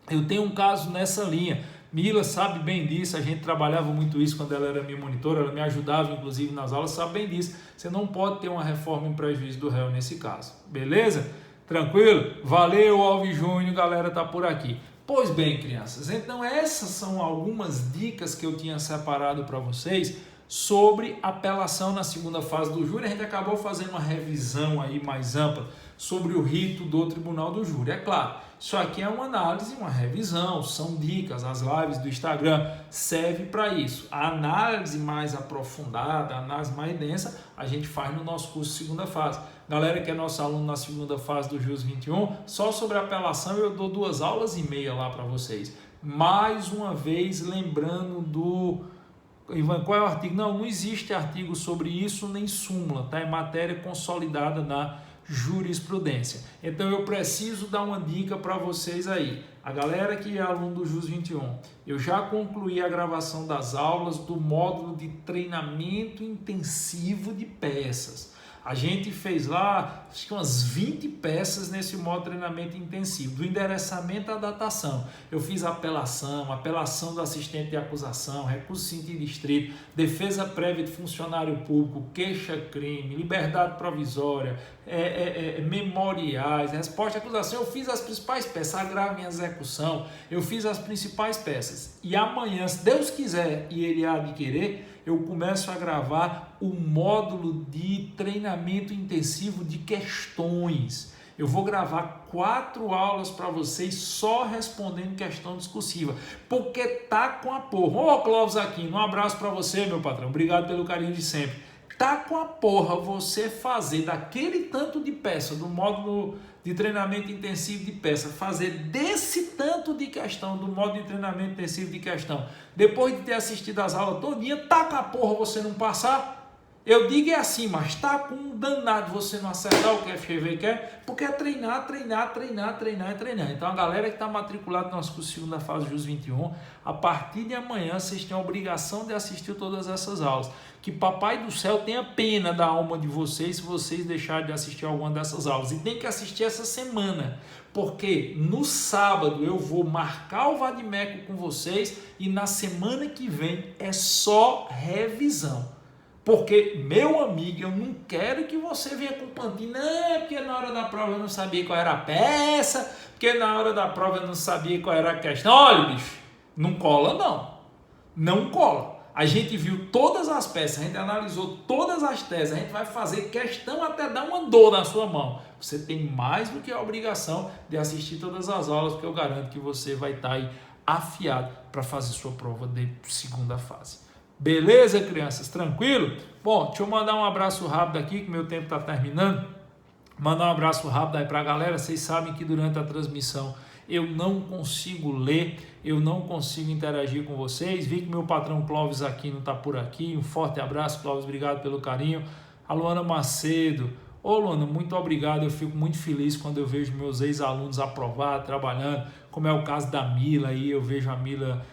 eu tenho um caso nessa linha. Mila sabe bem disso, a gente trabalhava muito isso quando ela era minha monitora, ela me ajudava inclusive nas aulas, sabe bem disso. Você não pode ter uma reforma em prejuízo do réu nesse caso, beleza? Tranquilo? Valeu, Alves Júnior, galera tá por aqui. Pois bem, crianças, então essas são algumas dicas que eu tinha separado para vocês sobre apelação na segunda fase do júri. A gente acabou fazendo uma revisão aí mais ampla sobre o rito do tribunal do júri. É claro, Isso aqui é uma análise, uma revisão, são dicas, as lives do Instagram servem para isso. A análise mais aprofundada, a análise mais densa, a gente faz no nosso curso segunda fase. Galera que é nosso aluno na segunda fase do JUS 21, só sobre apelação eu dou 2 aulas e meia lá para vocês. Mais uma vez, lembrando do... Ivan, qual é o artigo? Não existe artigo sobre isso, nem súmula, tá? É matéria consolidada na jurisprudência. Então eu preciso dar uma dica para vocês aí. A galera que é aluno do JUS 21, eu já concluí a gravação das aulas do módulo de treinamento intensivo de peças. A gente fez lá, acho que umas 20 peças nesse modo de treinamento intensivo, do endereçamento à datação. Eu fiz apelação do assistente de acusação, recurso sentido estrito, defesa prévia de funcionário público, queixa-crime, liberdade provisória, memoriais, resposta à acusação. Eu fiz as principais peças, agravo em execução, eu fiz as principais peças. E amanhã, se Deus quiser e Ele há de querer, eu começo a gravar o módulo de treinamento intensivo de questões. Eu vou gravar 4 aulas para vocês só respondendo questão discursiva, porque tá com a porra. Ô Clóvis Aquino, um abraço para você, meu patrão, obrigado pelo carinho de sempre. Tá com a porra você fazer daquele tanto de peça, do módulo de treinamento intensivo de peça, fazer desse tanto de questão, do módulo de treinamento intensivo de questão, depois de ter assistido as aulas todinha, tá com a porra você não passar? Eu digo é assim, mas tá com um danado você não acertar o que a FGV quer, porque é treinar. Então a galera que está matriculada no nosso curso segunda fase JUS 21, a partir de amanhã vocês têm a obrigação de assistir todas essas aulas. Que Papai do Céu tenha pena da alma de vocês se vocês deixarem de assistir alguma dessas aulas. E tem que assistir essa semana, porque no sábado eu vou marcar o Vadimeco com vocês e na semana que vem é só revisão. Porque, meu amigo, eu não quero que você venha com pantinho, não, porque na hora da prova eu não sabia qual era a peça, porque na hora da prova eu não sabia qual era a questão. Olha, bicho, não cola não cola. A gente viu todas as peças, a gente analisou todas as teses, a gente vai fazer questão até dar uma dor na sua mão. Você tem mais do que a obrigação de assistir todas as aulas, porque eu garanto que você vai estar aí afiado para fazer sua prova de segunda fase. Beleza, crianças? Tranquilo? Bom, deixa eu mandar um abraço rápido aqui, que meu tempo está terminando. Mandar um abraço rápido aí para a galera. Vocês sabem que durante a transmissão eu não consigo ler, eu não consigo interagir com vocês. Vi que meu patrão Clóvis Aquino está por aqui. Um forte abraço, Clóvis, obrigado pelo carinho. A Luana Macedo. Ô Luana, muito obrigado, eu fico muito feliz quando eu vejo meus ex-alunos aprovados, trabalhando, como é o caso da Mila, aí eu vejo a Mila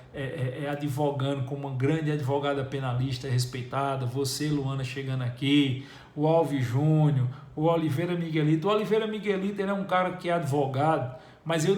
advogando como uma grande advogada penalista respeitada, você, Luana, chegando aqui, o Alves Júnior, o Oliveira Miguelito. O Oliveira Miguelito, ele é um cara que é advogado, mas eu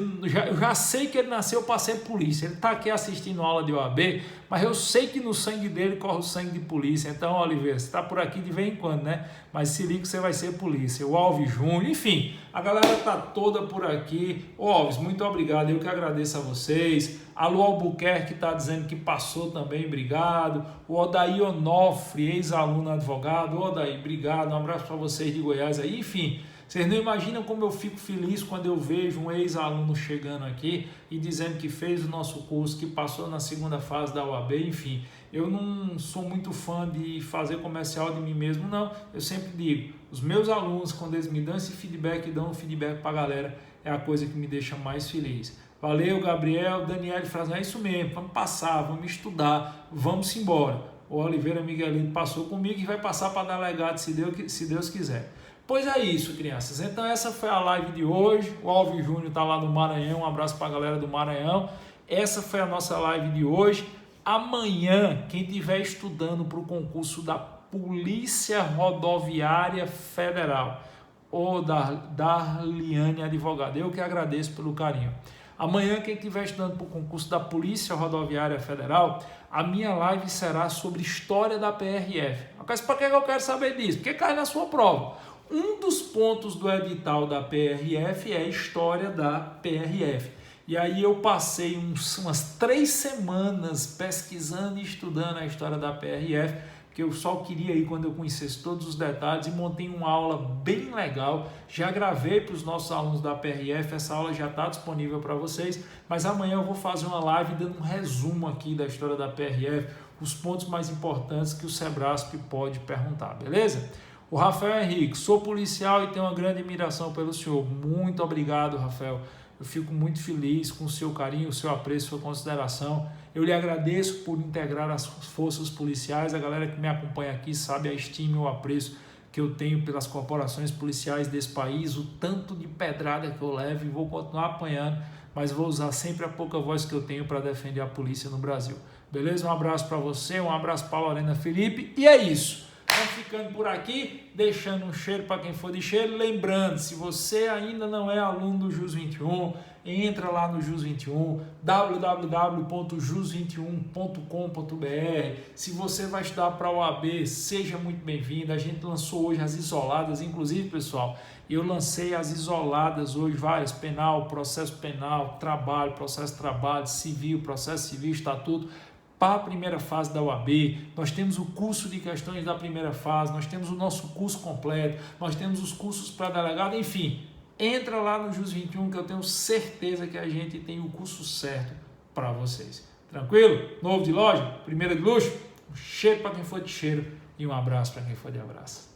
já sei que ele nasceu para ser polícia. Ele está aqui assistindo aula de OAB, mas eu sei que no sangue dele corre o sangue de polícia. Então, Oliveira, você está por aqui de vez em quando, né? Mas se liga que você vai ser polícia. O Alves Júnior, enfim, a galera está toda por aqui. Ô Alves, muito obrigado, eu que agradeço a vocês. A Lu Albuquerque está dizendo que passou também, obrigado. O Odaí Onofre, ex-aluno advogado. Ô Odaí, obrigado, um abraço para vocês de Goiás aí, enfim. Vocês não imaginam como eu fico feliz quando eu vejo um ex-aluno chegando aqui e dizendo que fez o nosso curso, que passou na segunda fase da UAB, enfim. Eu não sou muito fã de fazer comercial de mim mesmo, não. Eu sempre digo, os meus alunos, quando eles me dão esse feedback e dão um feedback para a galera, é a coisa que me deixa mais feliz. Valeu, Gabriel, Daniel Frazão, é isso mesmo, vamos passar, vamos estudar, vamos embora. O Oliveira Miguelito passou comigo e vai passar para delegado, se Deus quiser. Pois é isso, crianças. Então essa foi a live de hoje. O Alves Júnior está lá no Maranhão. Um abraço para a galera do Maranhão. Essa foi a nossa live de hoje. Amanhã, quem estiver estudando para o concurso da Polícia Rodoviária Federal ou da Darliane Advogada, eu que agradeço pelo carinho. Amanhã, quem estiver estudando para o concurso da Polícia Rodoviária Federal, a minha live será sobre história da PRF. Mas para que eu quero saber disso? Porque cai na sua prova. Um dos pontos do edital da PRF é a história da PRF. E aí eu passei umas 3 semanas pesquisando e estudando a história da PRF, porque porque eu só queria ir quando eu conhecesse todos os detalhes e montei uma aula bem legal. Já gravei para os nossos alunos da PRF, essa aula já está disponível para vocês, mas amanhã eu vou fazer uma live dando um resumo aqui da história da PRF, os pontos mais importantes que o Sebrasp pode perguntar, beleza? O Rafael Henrique, sou policial e tenho uma grande admiração pelo senhor. Muito obrigado, Rafael. Eu fico muito feliz com o seu carinho, o seu apreço, sua consideração. Eu lhe agradeço por integrar as forças policiais. A galera que me acompanha aqui sabe a estima e o apreço que eu tenho pelas corporações policiais desse país, o tanto de pedrada que eu levo e vou continuar apanhando, mas vou usar sempre a pouca voz que eu tenho para defender a polícia no Brasil. Beleza? Um abraço para você, um abraço para a Lorena Felipe e é isso. Vamos ficando por aqui, deixando um cheiro para quem for de cheiro. Lembrando, se você ainda não é aluno do JUS 21, entra lá no JUS 21, www.jus21.com.br. Se você vai estudar para a OAB, seja muito bem-vindo. A gente lançou hoje as isoladas, inclusive, pessoal, eu lancei as isoladas hoje, várias, penal, processo penal, trabalho, processo de trabalho, civil, processo civil, estatuto, para a primeira fase da OAB. Nós temos o curso de questões da primeira fase, nós temos o nosso curso completo, nós temos os cursos para delegado, enfim, entra lá no JUS 21 que eu tenho certeza que a gente tem o curso certo para vocês. Tranquilo? Novo de loja? Primeira de luxo? Um cheiro para quem for de cheiro e um abraço para quem for de abraço.